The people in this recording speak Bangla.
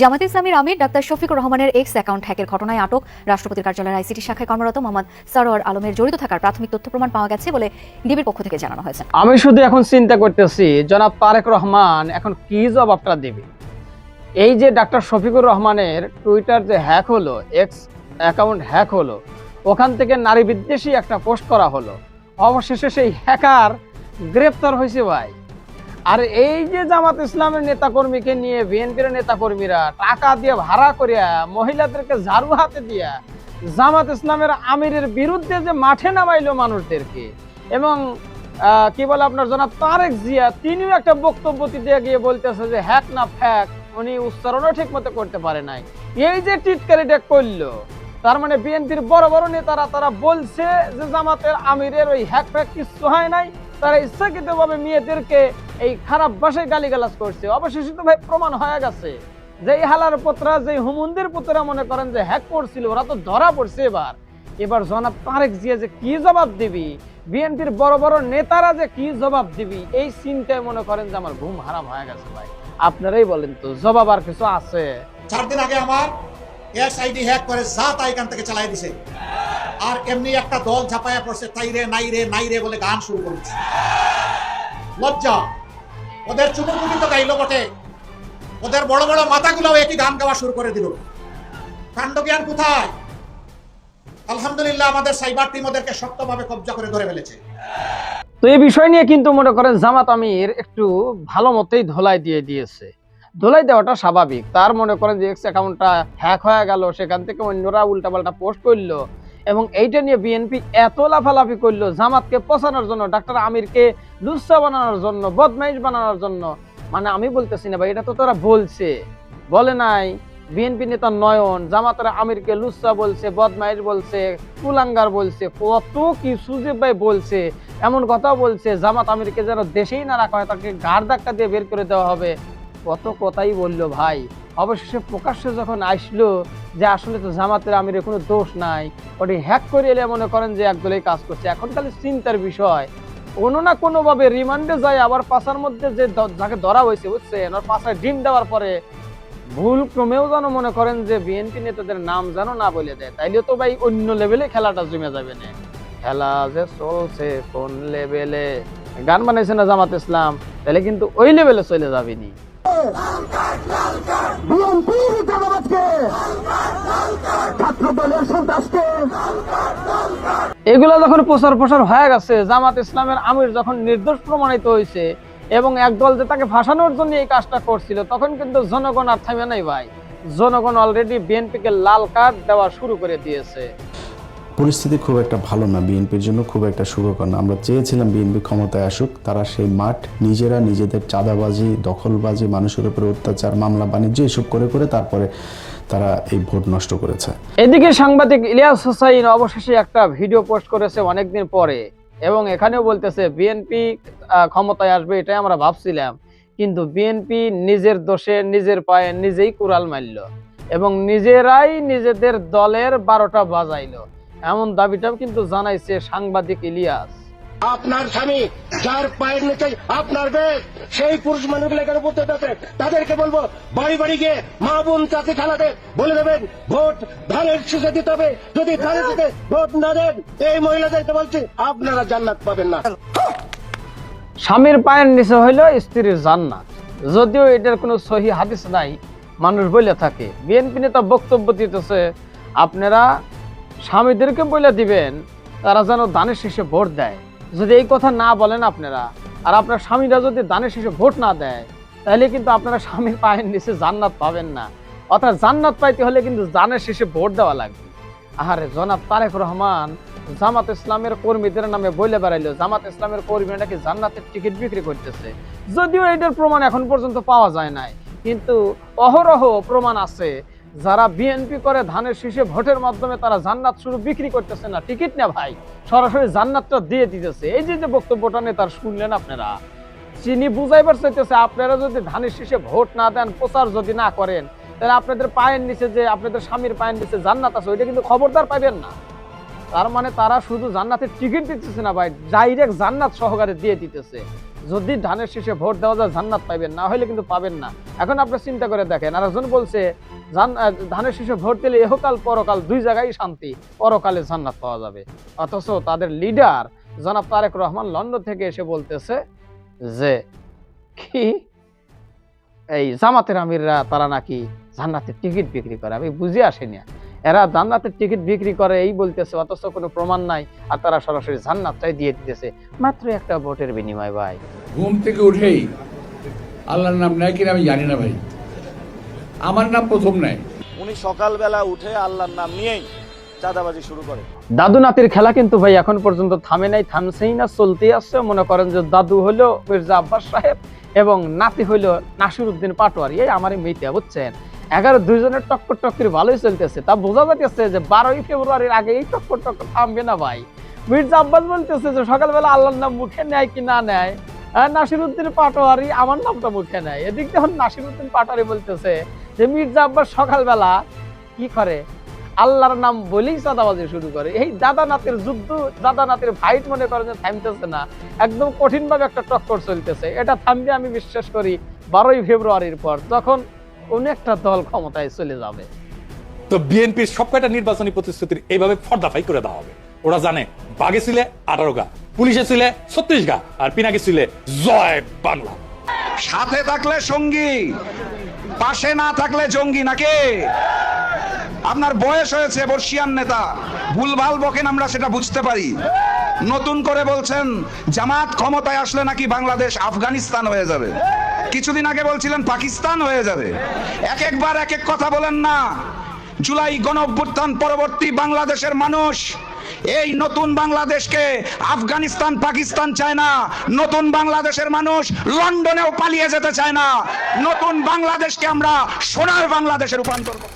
জামায়াতে ইসলামীর আমির ডাক্তার শফিকুর রহমানের এক্স অ্যাকাউন্ট হ্যাকের ঘটনায় আটক রাষ্ট্রপতির কার্যালয়ের আইসিটি শাখায় কর্মরত মোহাম্মদ সরোয়ার আলমের জড়িত থাকার প্রাথমিক তথ্য প্রমাণ পাওয়া গেছে বলে ডিবির পক্ষ থেকে জানানো হয়েছে। আমি শুধু এখন চিন্তা করতেছি জনাব তারেক রহমান এখন কি জবাবটা দেবে। এই যে ডাক্তার শফিকুর রহমানের টুইটার যে হ্যাক হলো, এক্স অ্যাকাউন্ট হ্যাক হলো, ওখান থেকে নারী বিদ্বেষী একটা পোস্ট করা হলো, অবশেষে সেই হ্যাকার গ্রেপ্তার হয়েছে ভাই। আর এই যে জামাত ইসলামের নেতাকর্মীকে নিয়ে বিএনপির নেতাকর্মীরা টাকা দিয়ে ভাড়া করিয়া মহিলাদেরকে ঝাড়ু হাতে দিয়া জামাত ইসলামের আমিরের বিরুদ্ধে যে মাঠে নামাইলো মানুষদেরকে, এবং কি বলে আপনার জনাব তারেক জিয়া তিনিও একটা বক্তব্য দিয়ে গিয়ে বলতেছে যে হ্যাক না ফ্যাক, উনি উচ্চারণও ঠিক মতো করতে পারে নাই। এই যে টিটকারিটা করলো, তার মানে বিএনপির বড় বড় নেতারা তারা বলছে যে জামাতের আমিরের ওই হ্যাক ফ্যাক কিছু হয় নাই, তারা ইচ্ছাকৃতভাবে মেয়েদেরকে এই খারাপ ভাষায় গালিগালাজ করছে। অবশেষে তো ভাই প্রমাণ হয়ে গেছে যে হালার পুত্রা, যে হুমুন্দির পুত্রা মনে করেন যে হ্যাক করছিল, ওরা তো ধরা পড়ছে। এবার জনাব তারেক জিয়া যে কি জবাব দিবি, বিএনপির বড় বড় নেতারা যে কি জবাব দিবি, এই চিন্তায় মনে করেন যে আমার ঘুম হারাম হয়ে গেছে ভাই। আপনারাই বলেন তো, জবাব আর কিছু আছে? 4 দিন আগে আমার এসআইডি হ্যাক করে জাত আইকান থেকে চালাই দিছে, আর এমনি একটা দল ঝাপায়া পড়ছে তাইরে নাইরে নাইরে বলে গান শুরু করেছে। লজ্জা! ওদের চুমুকুটি তো গাইলো বটে, ওদের বড় বড় মাথাগুলোও একই গান গাওয়া শুরু করে দিল। কাণ্ডজ্ঞান কোথায়? আলহামদুলিল্লাহ আমাদের সাইবার টিম ওদেরকে শক্তভাবে কবজা করে ধরে ফেলেছে। তো এই বিষয় নিয়ে কিন্তু মনে করেন জামাত আমির একটু ভালো মতোই ধোলাই দিয়ে দিয়েছে। ধোলাই দেওয়াটা স্বাভাবিক। তার মনে করেন যে এক্স অ্যাকাউন্টটা হ্যাক হয়ে গেল, সেখান থেকে অন্যরা উল্টাপাল্টা পোস্ট করলো, এবং এইটা নিয়ে বিএনপি এত লাফালাফি করলো জামাতকে পচানোর জন্য, ডাক্তার আমিরকে লুচ্চা বানানোর জন্য, বদমাইশ বানানোর জন্য। মানে আমি বলতেছি না ভাই, এটা তো তারা বলছে, বলে নাই? বিএনপি নেতা নয়ন জামাতের আমিরকে লুচ্চা বলছে, বদমাইশ বলছে, কুলাঙ্গার বলছে, কত কিছু যে ভাই বলছে। এমন কথা বলছে জামাত আমিরকে যেন দেশেই না রাখা হয়, তাকে ঘাড় ধাক্কা দিয়ে বের করে দেওয়া হবে, কত কথাই বললো ভাই। অবশেষে প্রকাশ্যে যখন আসলো যে আসলে তো জামাতের আমিরের কোনো দোষ নাই, ওটি হ্যাক করে এলে মনে করেন যে একদলেই কাজ করছে। এখন খালি চিন্তার বিষয়, কোনো না কোনো ভাবে রিমান্ডে যায়, আবার পাশার মধ্যে যে যাকে ধরা হয়েছে বুঝছেন, ওর পাশায় ডিম দেওয়ার পরে ভুল ক্রমেও যেন মনে করেন যে বিএনপি নেতাদের নাম যেন না বলে দেয়, তাইলে তো ভাই অন্য লেভেলে খেলাটা জমে যাবে না। খেলা যে চলছে কোন লেভেলে, গান বানাইছে না জামাত ইসলাম, তাহলে কিন্তু ওই লেভেলে চলে যাবেনি। এগুলো যখন প্রচার হয়ে গেছে, জামাত ইসলামের আমির যখন নির্দোষ প্রমাণিত হয়েছে এবং একদল যে তাকে ফাঁসানোর জন্য এই কাজটা করছিল, তখন কিন্তু জনগণ আর থামে নাই ভাই। জনগণ অলরেডি বিএনপিকে লাল কার্ড দেওয়া শুরু করে দিয়েছে। পরিস্থিতি খুব একটা ভালো না, বিএনপির জন্য খুব একটা সুখকর না। আমরা চেয়েছিলাম বিএনপি ক্ষমতায় আসুক, তারা সেই মাঠ নিজেরা নিজেদের চাঁদাবাজি, দখলবাজি, মানুষের উপরে অত্যাচার, মামলা বাণিজ্য এসব করে করে তারপরে তারা এই ভোট নষ্ট করেছে। এদিকে সাংবাদিক ইলিয়াস হোসাইন অবশেষে একটা ভিডিও পোস্ট করেছে অনেকদিন পরে, এবং এখানেও বলতেছে বিএনপি ক্ষমতায় আসবে এটাই আমরা ভাবছিলাম, কিন্তু বিএনপি নিজের দোষে নিজের পায়ে নিজেই কুড়াল মারল এবং নিজেরাই নিজেদের দলের 12টা বাজাইলো, এমন দাবিটাও কিন্তু জানাইছে সাংবাদিক ইলিয়াস। আপনার স্বামী যার পায়ের নিচে আপনার বেশ, সেই পুরুষ মানুষগুলো এখানে উপস্থিত আছে, তাদেরকে বলবো বাড়ি বাড়ি গিয়ে মা বোন চাচি খালাদের বলে দেবেন ভোট ধানের শীষে দিতে হবে। যদি ধানের শীষে ভোট না দেন, এই মহিলাদেরকে বলছি আপনারা জান্নাত পাবেন না। স্বামীর পায়ের নিচে হইল স্ত্রীর জান্নাত, যদিও এটার কোনো সহি হাদিস নাই, মানুষ বলে থাকে। বিএনপি নেতা বক্তব্য দিতেছে আপনারা স্বামীদেরকে বলে দিবেন তারা যেন দানের শীষে ভোট দেয়। যদি এই কথা না বলেন আপনারা, আর আপনার স্বামীরা যদি দানের শীষে ভোট না দেয়, তাহলে কিন্তু আপনারা স্বামীর পায়ের নিচে জান্নাত পাবেন না। অর্থাৎ জান্নাত পাইতে হলে কিন্তু দানের শীষে ভোট দেওয়া লাগবে। আহারে, জনাব তারেক রহমান জামাত ইসলামের কর্মীদের নামে বলে বেড়াইলো জামাত ইসলামের কর্মীরা নাকি জান্নাতের টিকিট বিক্রি করতেছে। যদিও এটার প্রমাণ এখন পর্যন্ত পাওয়া যায় নাই, কিন্তু অহরহ প্রমাণ আছে যারা বিএনপি করে ধানের শীষে ভোটের মাধ্যমে তারা জান্নাত শুরু বিক্রি করতেছে না, টিকিট না ভাই, সরাসরি জান্নাতটা দিয়ে দিতেছে। এই যে বক্তব্যটা নেতার শুনলেন আপনারা, চিনি বুঝাইবার চাইতেছে আপনারা যদি ধানের শীষে ভোট না দেন, প্রচার যদি না করেন, তাহলে আপনাদের পায়ের নিচে যে আপনাদের স্বামীর পায়ের নিচে জান্নাত আছে ওইটা কিন্তু খবরদার পাইবেন না। তার মানে তারা শুধু জান্নাতের টিকিট দিতেছে না ভাই, ডাইরেক্ট জান্নাত সহকারে দিয়ে দিতেছে। যদি ধানের শীষে ভোট দেওয়া যায় জান্নাত পাইবেন, না হলে কিন্তু পাবেন না। এখন আপনি চিন্তা করে দেখেন, আর একজন বলছে ধানের শীষে ভোট দিলে ইহকাল পরকাল দুই জায়গায় শান্তি, পরকালে জান্নাত পাওয়া যাবে। অথচ তাদের লিডার জনাব তারেক রহমান লন্ডন থেকে এসে বলতেছে যে কি এই জামাতের আমিররা তারা নাকি জান্নাতের টিকিট বিক্রি করে। আমি বুঝে আসিনি, এরা জান্নাতের টিকিট বিক্রি করে এই বলতেছে, অথচ কোনো প্রমাণ নাই, আর তারা সরাসরি জান্নাতটাই দিয়ে দিতেছে মাত্র একটা ভোটের বিনিময়। ভাই ঘুম থেকে উঠেই আল্লাহর নাম নেয় কিনা আমি জানি না ভাই, আমার নাম প্রথম নেয়। উনি সকালবেলা উঠে আল্লাহর নাম নিয়েই চাঁদাবাজি শুরু করে। দাদু নাতির খেলা কিন্তু ভাই এখন পর্যন্ত থামে নাই, থামছেই না, চলতেই আসছে। মনে করেন যে দাদু হলো মির্জা আব্বাস সাহেব এবং নাতি হইলো নাসিরউদ্দিন পাটোয়ারি, এই আমারই মেয়েতে, বুঝছেন? 11 দুইজনের টক্কর টক্কর ভালোই চলতেছে। তা বোঝা যাচ্ছে যে 12ই ফেব্রুয়ারির আগে এই টক্কর টক্কর থামবে না ভাই। মির্জা আব্বাস বলতেছে যে সকালবেলা আল্লাহর নাম মুখে নেয় কি না নেয়, নাসিরউদ্দিন পাটোয়ারি আমার নামটা মুখে নেয়। এদিক যখন নাসিরউদ্দিন পাটোয়ারি বলতেছে যে মির্জা আব্বাস সকালবেলা কি করে, আল্লাহর নাম বলেই চাঁদাবাজি শুরু করে। এই দাদা নাতির যুদ্ধ, দাদা নাতির ফাইট মনে করেন যে থামতেছে না, একদম কঠিন ভাবে একটা টক্কর চলতেছে। এটা থামবে আমি বিশ্বাস করি 12ই ফেব্রুয়ারির পর, তখন কোন একটা দল ক্ষমতায় চলে যাবে। তো বিএনপির সবকটা নির্বাচনী প্রতিশ্রুতির এইভাবে পর্দাফাই করে দেওয়া হবে। ওরা জানে বাগে ছিলে 18 গা, পুলিশে ছিলে 36 গা, আর পিনাকে ছিলে জয় বাংলা। সাথে থাকলে সঙ্গী, পাশে না থাকলে জঙ্গি নাকি? আপনার বয়স হয়েছে, বর্ষিয়ান নেতা, ভুলভাল বকেন, আমরা সেটা বুঝতে পারি। নতুন করে বলছেন জামাত ক্ষমতায় আসলে নাকি বাংলাদেশ আফগানিস্তান হয়ে যাবে, কিছুদিন আগে বলছিলেন পাকিস্তান হয়ে যাবে। একবার এক এক কথা বলেন না। জুলাই গণঅভ্যুত্থান পরবর্তী বাংলাদেশের মানুষ এই নতুন বাংলাদেশকে আফগানিস্তান পাকিস্তান চায় না। নতুন বাংলাদেশের মানুষ লন্ডনেও পালিয়ে যেতে চায় না। নতুন বাংলাদেশকে আমরা সোনার বাংলাদেশে রূপান্তর করব।